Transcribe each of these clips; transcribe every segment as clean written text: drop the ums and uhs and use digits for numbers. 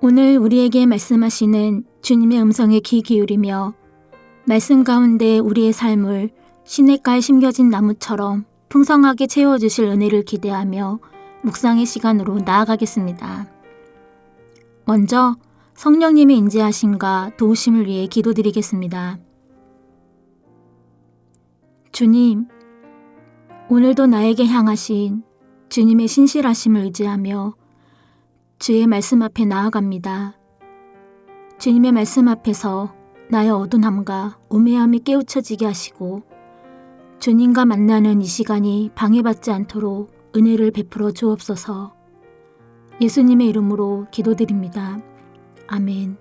오늘 우리에게 말씀하시는 주님의 음성에 귀 기울이며 말씀 가운데 우리의 삶을 시냇가에 심겨진 나무처럼 풍성하게 채워주실 은혜를 기대하며 묵상의 시간으로 나아가겠습니다. 먼저 성령님의 인재하심과 도우심을 위해 기도드리겠습니다. 주님, 오늘도 나에게 향하신 주님의 신실하심을 의지하며 주의 말씀 앞에 나아갑니다. 주님의 말씀 앞에서 나의 어두움과 우매함이 깨우쳐지게 하시고 주님과 만나는 이 시간이 방해받지 않도록 은혜를 베풀어 주옵소서. 예수님의 이름으로 기도드립니다. 아멘.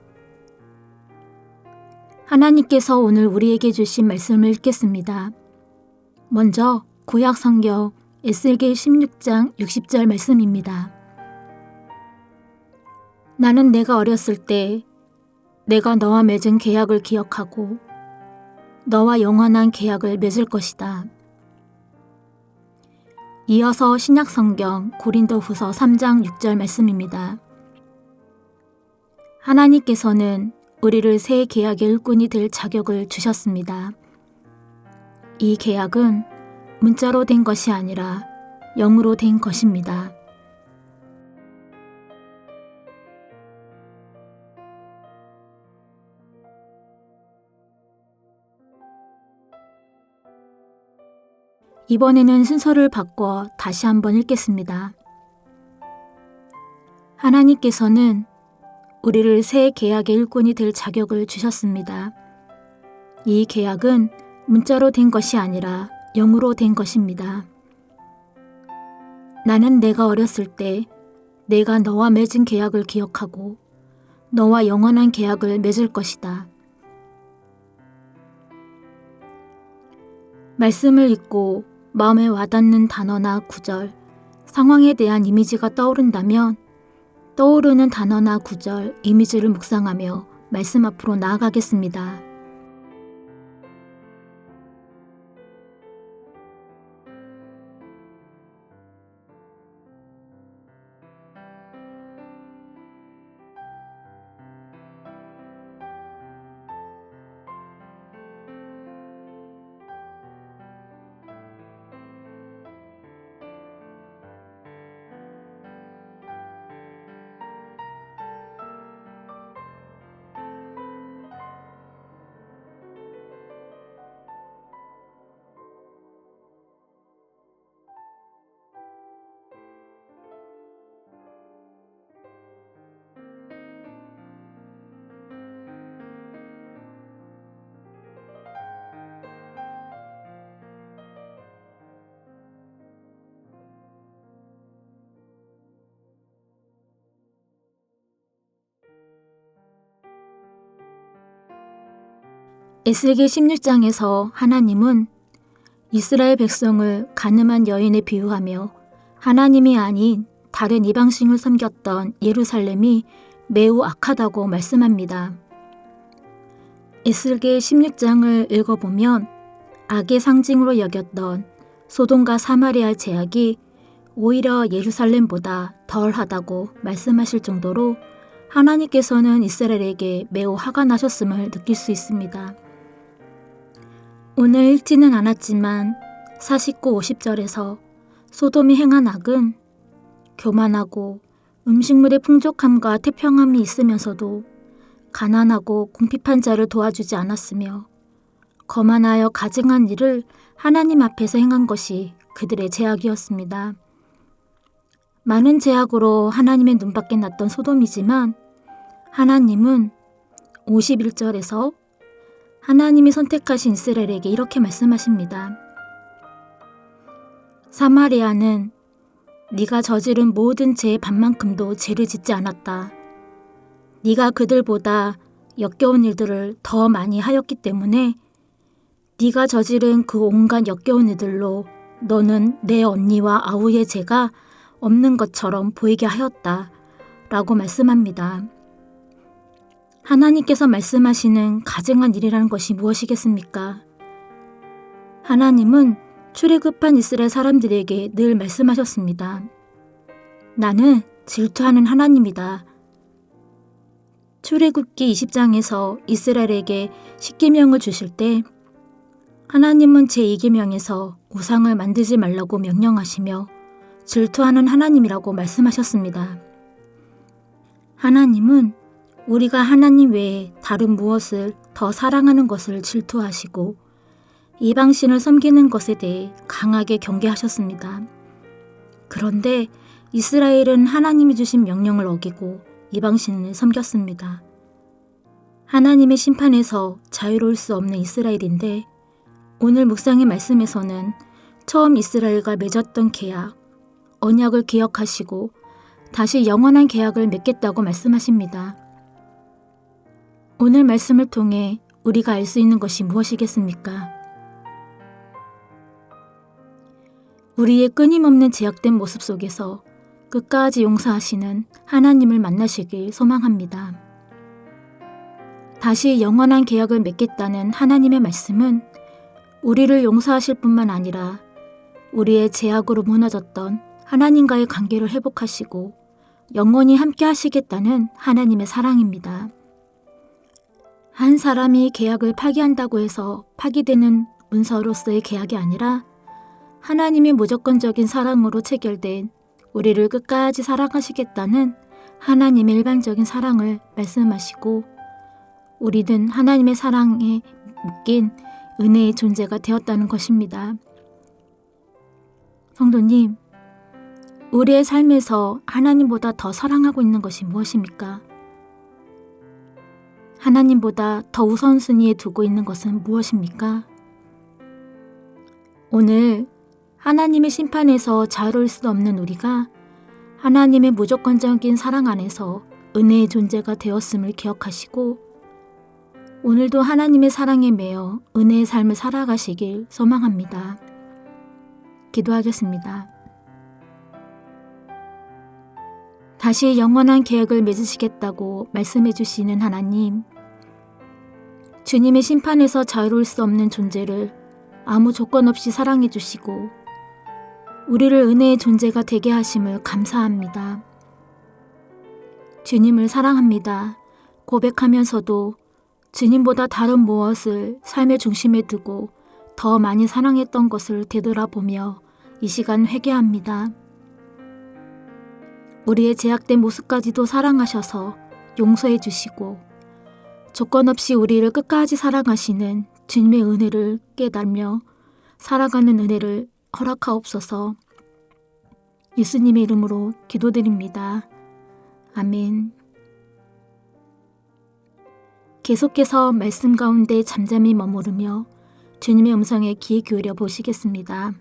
하나님께서 오늘 우리에게 주신 말씀을 읽겠습니다. 먼저 구약 성경 에스겔 16장 60절 말씀입니다. 나는 내가 어렸을 때 내가 너와 맺은 계약을 기억하고 너와 영원한 계약을 맺을 것이다. 이어서 신약성경 고린도후서 3장 6절 말씀입니다. 하나님께서는 우리를 새 계약의 일꾼이 될 자격을 주셨습니다. 이 계약은 문자로 된 것이 아니라 영으로 된 것입니다. 이번에는 순서를 바꿔 다시 한번 읽겠습니다. 하나님께서는 우리를 새 계약의 일꾼이 될 자격을 주셨습니다. 이 계약은 문자로 된 것이 아니라 영으로 된 것입니다. 나는 내가 어렸을 때 내가 너와 맺은 계약을 기억하고 너와 영원한 계약을 맺을 것이다. 말씀을 읽고 마음에 와닿는 단어나 구절, 상황에 대한 이미지가 떠오른다면 떠오르는 단어나 구절, 이미지를 묵상하며 말씀 앞으로 나아가겠습니다. 에스겔 16장에서 하나님은 이스라엘 백성을 가늠한 여인에 비유하며 하나님이 아닌 다른 이방신을 섬겼던 예루살렘이 매우 악하다고 말씀합니다. 에스겔 16장을 읽어보면 악의 상징으로 여겼던 소돔과 사마리아의 제약이 오히려 예루살렘보다 덜하다고 말씀하실 정도로 하나님께서는 이스라엘에게 매우 화가 나셨음을 느낄 수 있습니다. 오늘 읽지는 않았지만 49, 50절에서 소돔이 행한 악은 교만하고 음식물의 풍족함과 태평함이 있으면서도 가난하고 궁핍한 자를 도와주지 않았으며 거만하여 가증한 일을 하나님 앞에서 행한 것이 그들의 죄악이었습니다. 많은 죄악으로 하나님의 눈밖에 났던 소돔이지만 하나님은 51절에서 하나님이 선택하신 이스라엘에게 이렇게 말씀하십니다. 사마리아는 네가 저지른 모든 죄의 반만큼도 죄를 짓지 않았다. 네가 그들보다 역겨운 일들을 더 많이 하였기 때문에 네가 저지른 그 온갖 역겨운 일들로 너는 내 언니와 아우의 죄가 없는 것처럼 보이게 하였다. 라고 말씀합니다. 하나님께서 말씀하시는 가증한 일이라는 것이 무엇이겠습니까? 하나님은 출애굽한 이스라엘 사람들에게 늘 말씀하셨습니다. 나는 질투하는 하나님이다. 출애굽기 20장에서 이스라엘에게 십계명을 주실 때 하나님은 제2계명에서 우상을 만들지 말라고 명령하시며 질투하는 하나님이라고 말씀하셨습니다. 하나님은 우리가 하나님 외에 다른 무엇을 더 사랑하는 것을 질투하시고 이방신을 섬기는 것에 대해 강하게 경계하셨습니다. 그런데 이스라엘은 하나님이 주신 명령을 어기고 이방신을 섬겼습니다. 하나님의 심판에서 자유로울 수 없는 이스라엘인데 오늘 묵상의 말씀에서는 처음 이스라엘과 맺었던 계약, 언약을 기억하시고 다시 영원한 계약을 맺겠다고 말씀하십니다. 오늘 말씀을 통해 우리가 알 수 있는 것이 무엇이겠습니까? 우리의 끊임없는 제약된 모습 속에서 끝까지 용서하시는 하나님을 만나시길 소망합니다. 다시 영원한 계약을 맺겠다는 하나님의 말씀은 우리를 용서하실 뿐만 아니라 우리의 제약으로 무너졌던 하나님과의 관계를 회복하시고 영원히 함께 하시겠다는 하나님의 사랑입니다. 한 사람이 계약을 파기한다고 해서 파기되는 문서로서의 계약이 아니라 하나님의 무조건적인 사랑으로 체결된 우리를 끝까지 사랑하시겠다는 하나님의 일반적인 사랑을 말씀하시고 우리는 하나님의 사랑에 묶인 은혜의 존재가 되었다는 것입니다. 성도님, 우리의 삶에서 하나님보다 더 사랑하고 있는 것이 무엇입니까? 하나님보다 더 우선순위에 두고 있는 것은 무엇입니까? 오늘 하나님의 심판에서 자유로울 수 없는 우리가 하나님의 무조건적인 사랑 안에서 은혜의 존재가 되었음을 기억하시고 오늘도 하나님의 사랑에 매여 은혜의 삶을 살아가시길 소망합니다. 기도하겠습니다. 다시 영원한 계약을 맺으시겠다고 말씀해 주시는 하나님, 주님의 심판에서 자유로울 수 없는 존재를 아무 조건 없이 사랑해 주시고 우리를 은혜의 존재가 되게 하심을 감사합니다. 주님을 사랑합니다. 고백하면서도 주님보다 다른 무엇을 삶의 중심에 두고 더 많이 사랑했던 것을 되돌아보며 이 시간 회개합니다. 우리의 제약된 모습까지도 사랑하셔서 용서해 주시고 조건 없이 우리를 끝까지 사랑하시는 주님의 은혜를 깨달으며 살아가는 은혜를 허락하옵소서. 예수님의 이름으로 기도드립니다. 아멘. 계속해서 말씀 가운데 잠잠히 머무르며 주님의 음성에 귀 기울여 보시겠습니다.